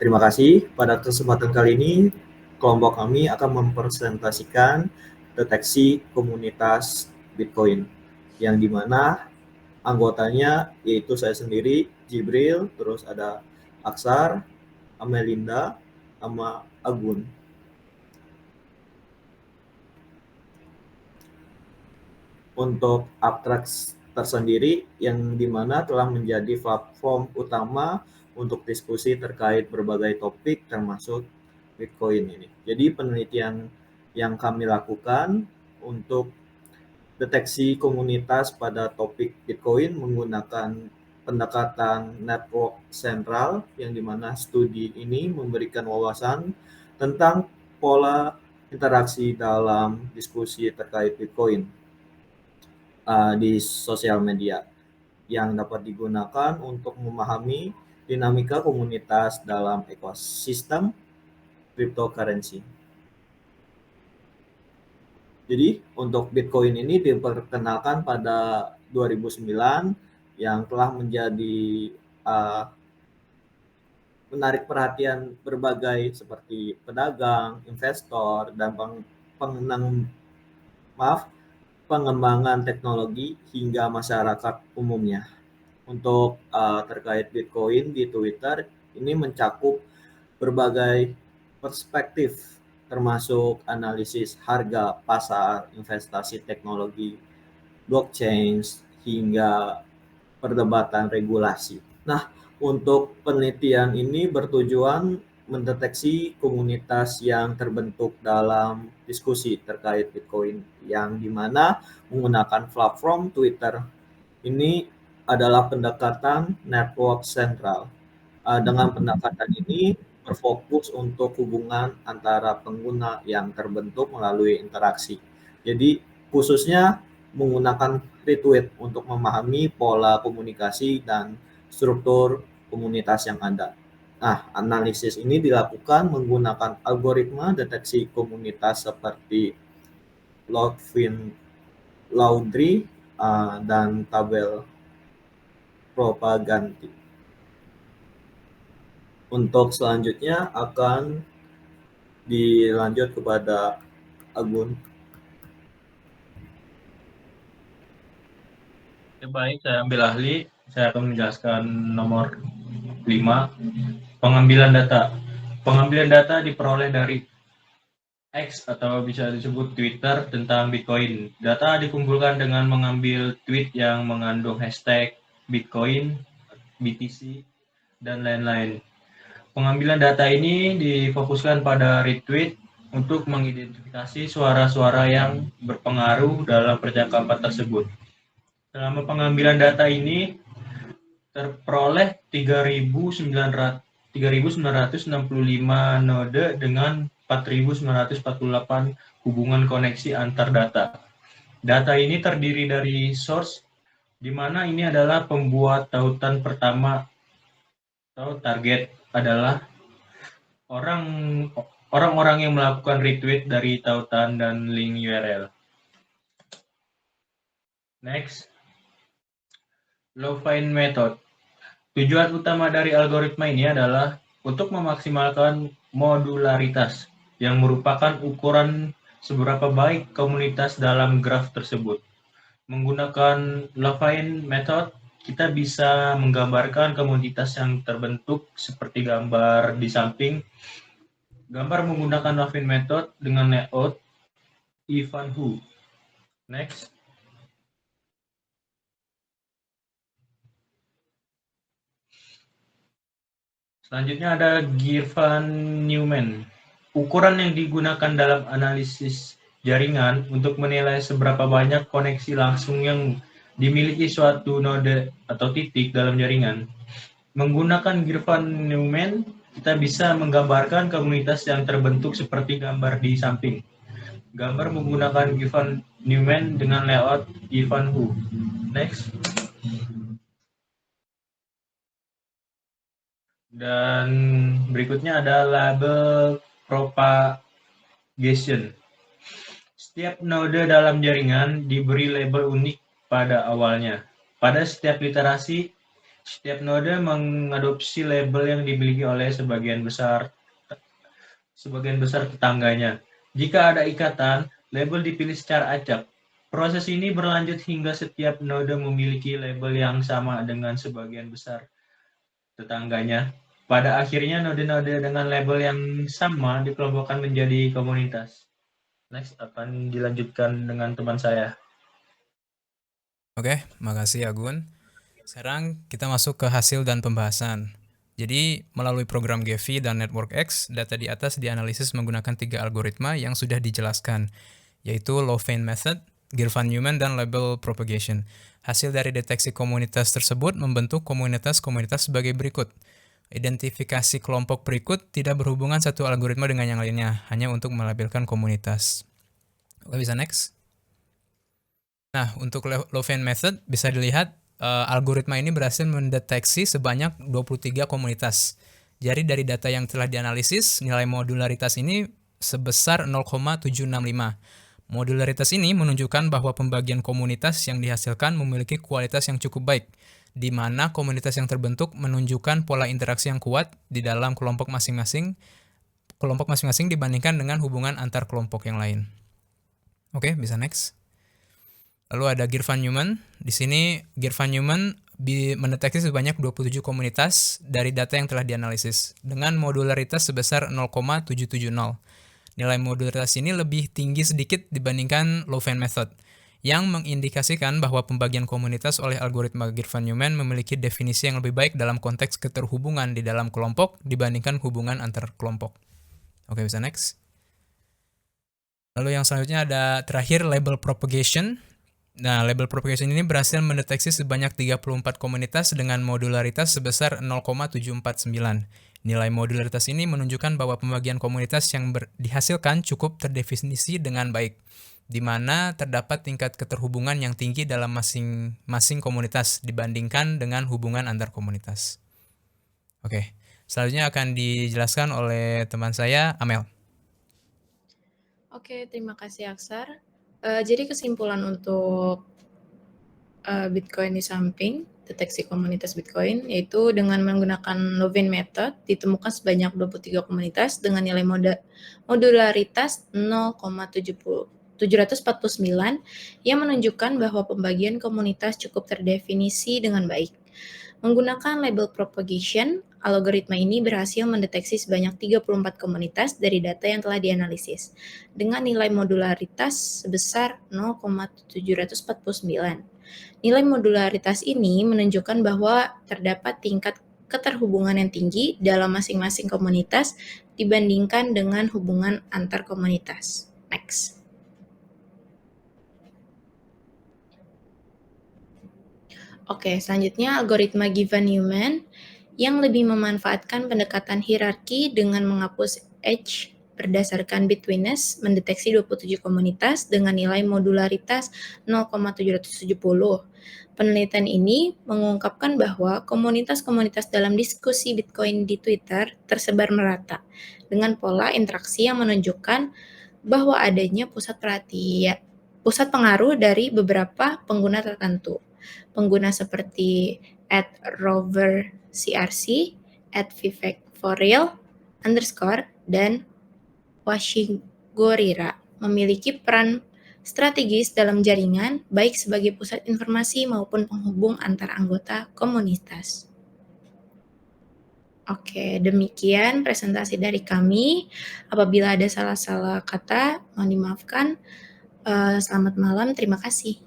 Terima kasih. Pada kesempatan kali ini, kelompok kami akan mempresentasikan deteksi komunitas Bitcoin, yang dimana anggotanya yaitu saya sendiri, Jibril, terus ada Aksar, Amelinda, sama Agun. Untuk Aptrax tersendiri yang dimana telah menjadi platform utama untuk diskusi terkait berbagai topik termasuk Bitcoin ini. Jadi penelitian yang kami lakukan untuk deteksi komunitas pada topik Bitcoin menggunakan pendekatan network sentral, yang dimana studi ini memberikan wawasan tentang pola interaksi dalam diskusi terkait Bitcoin di sosial media yang dapat digunakan untuk memahami dinamika komunitas dalam ekosistem cryptocurrency. Jadi untuk Bitcoin ini diperkenalkan pada 2009 yang telah menjadi menarik perhatian berbagai seperti pedagang, investor, dan pengembangan teknologi hingga masyarakat umumnya. Untuk terkait Bitcoin di Twitter ini mencakup berbagai perspektif termasuk analisis harga pasar, investasi teknologi, blockchain, hingga perdebatan regulasi. Nah, untuk penelitian ini bertujuan mendeteksi komunitas yang terbentuk dalam diskusi terkait Bitcoin, yang dimana menggunakan platform Twitter ini adalah pendekatan network sentral. Dengan pendekatan ini berfokus untuk hubungan antara pengguna yang terbentuk melalui interaksi. Jadi khususnya menggunakan retweet untuk memahami pola komunikasi dan struktur komunitas yang ada. Nah, analisis ini dilakukan menggunakan algoritma deteksi komunitas seperti Log-Foundry dan tabel propaganda. Untuk selanjutnya akan dilanjut kepada Agun. Baik, saya ambil ahli. Saya akan menjelaskan nomor 5, pengambilan data. Pengambilan data diperoleh dari X atau bisa disebut Twitter tentang Bitcoin. Data dikumpulkan dengan mengambil tweet yang mengandung hashtag Bitcoin, BTC, dan lain-lain. Pengambilan data ini difokuskan pada retweet untuk mengidentifikasi suara-suara yang berpengaruh dalam percakapan tersebut. Selama pengambilan data ini terperoleh 3.965 node dengan 4.948 hubungan koneksi antar data. Data ini terdiri dari source, di mana ini adalah pembuat tautan pertama atau target adalah orang-orang yang melakukan retweet dari tautan dan link URL. Next, Log-Find method. Tujuan utama dari algoritma ini adalah untuk memaksimalkan modularitas, yang merupakan ukuran seberapa baik komunitas dalam graf tersebut. Menggunakan Log-Find method, kita bisa menggambarkan komunitas yang terbentuk seperti gambar di samping. Gambar menggunakan Log-Find method dengan layout Ivanhoe. Next. Selanjutnya ada Girvan-Newman. Ukuran yang digunakan dalam analisis jaringan untuk menilai seberapa banyak koneksi langsung yang dimiliki suatu node atau titik dalam jaringan. Menggunakan Girvan-Newman, kita bisa menggambarkan komunitas yang terbentuk seperti gambar di samping. Gambar menggunakan Girvan-Newman dengan layout Ivanhoe. Next. Dan berikutnya ada label propagation. Setiap node dalam jaringan diberi label unik pada awalnya. Pada setiap iterasi, Setiap node mengadopsi label yang dimiliki oleh sebagian besar tetangganya. Jika ada ikatan, label dipilih secara acak. Proses ini berlanjut hingga setiap node memiliki label yang sama dengan sebagian besar tetangganya. Pada akhirnya, node-node dengan label yang sama dikelompokkan menjadi komunitas. Next akan dilanjutkan dengan teman saya. Oke, makasih Agun. Sekarang kita masuk ke hasil dan pembahasan. Jadi, melalui program GEFI dan NetworkX, data di atas dianalisis menggunakan 3 algoritma yang sudah dijelaskan, yaitu Louvain Method, Girvan-Newman, dan Label Propagation. Hasil dari deteksi komunitas tersebut membentuk komunitas-komunitas sebagai berikut. Identifikasi kelompok berikut tidak berhubungan satu algoritma dengan yang lainnya, hanya untuk melabelkan komunitas. Oke, bisa next. Nah, untuk Louvain Method bisa dilihat algoritma ini berhasil mendeteksi sebanyak 23 komunitas. Jadi dari data yang telah dianalisis, nilai modularitas ini sebesar 0,765. Modularitas ini menunjukkan bahwa pembagian komunitas yang dihasilkan memiliki kualitas yang cukup baik, di mana komunitas yang terbentuk menunjukkan pola interaksi yang kuat di dalam kelompok masing-masing dibandingkan dengan hubungan antar kelompok yang lain. Oke, bisa next. Lalu ada Girvan-Newman. Di sini Girvan-Newman mendeteksi sebanyak 27 komunitas dari data yang telah dianalisis dengan modularitas sebesar 0,770. Nilai modularitas ini lebih tinggi sedikit dibandingkan Louvain Method, yang mengindikasikan bahwa pembagian komunitas oleh algoritma Girvan-Newman memiliki definisi yang lebih baik dalam konteks keterhubungan di dalam kelompok dibandingkan hubungan antar kelompok. Oke, bisa next. Lalu yang selanjutnya ada terakhir label propagation. Nah, label propagation ini berhasil mendeteksi sebanyak 34 komunitas dengan modularitas sebesar 0,749. Nilai modularitas ini menunjukkan bahwa pembagian komunitas yang dihasilkan cukup terdefinisi dengan baik, di mana terdapat tingkat keterhubungan yang tinggi dalam masing-masing komunitas dibandingkan dengan hubungan antar komunitas. Oke, selanjutnya akan dijelaskan oleh teman saya, Amel. Oke, terima kasih Aksar. Jadi kesimpulan untuk Bitcoin di samping deteksi komunitas Bitcoin, yaitu dengan menggunakan Louvain Method ditemukan sebanyak 23 komunitas dengan nilai modularitas 0,749 yang menunjukkan bahwa pembagian komunitas cukup terdefinisi dengan baik. Menggunakan label propagation, algoritma ini berhasil mendeteksi sebanyak 34 komunitas dari data yang telah dianalisis dengan nilai modularitas sebesar 0,749. Nilai modularitas ini menunjukkan bahwa terdapat tingkat keterhubungan yang tinggi dalam masing-masing komunitas dibandingkan dengan hubungan antar komunitas. Next. Oke, selanjutnya algoritma Girvan-Newman yang lebih memanfaatkan pendekatan hierarki dengan menghapus edge berdasarkan bitwitness mendeteksi 27 komunitas dengan nilai modularitas 0,770. Penelitian ini mengungkapkan bahwa komunitas-komunitas dalam diskusi Bitcoin di Twitter tersebar merata dengan pola interaksi yang menunjukkan bahwa adanya pusat pengaruh dari beberapa pengguna tertentu. Pengguna seperti @rovercrc, @vivekforreal_, dan Washigorira memiliki peran strategis dalam jaringan, baik sebagai pusat informasi maupun penghubung antar anggota komunitas. Oke, demikian presentasi dari kami. Apabila ada salah-salah kata, mohon dimaafkan. Selamat malam, terima kasih.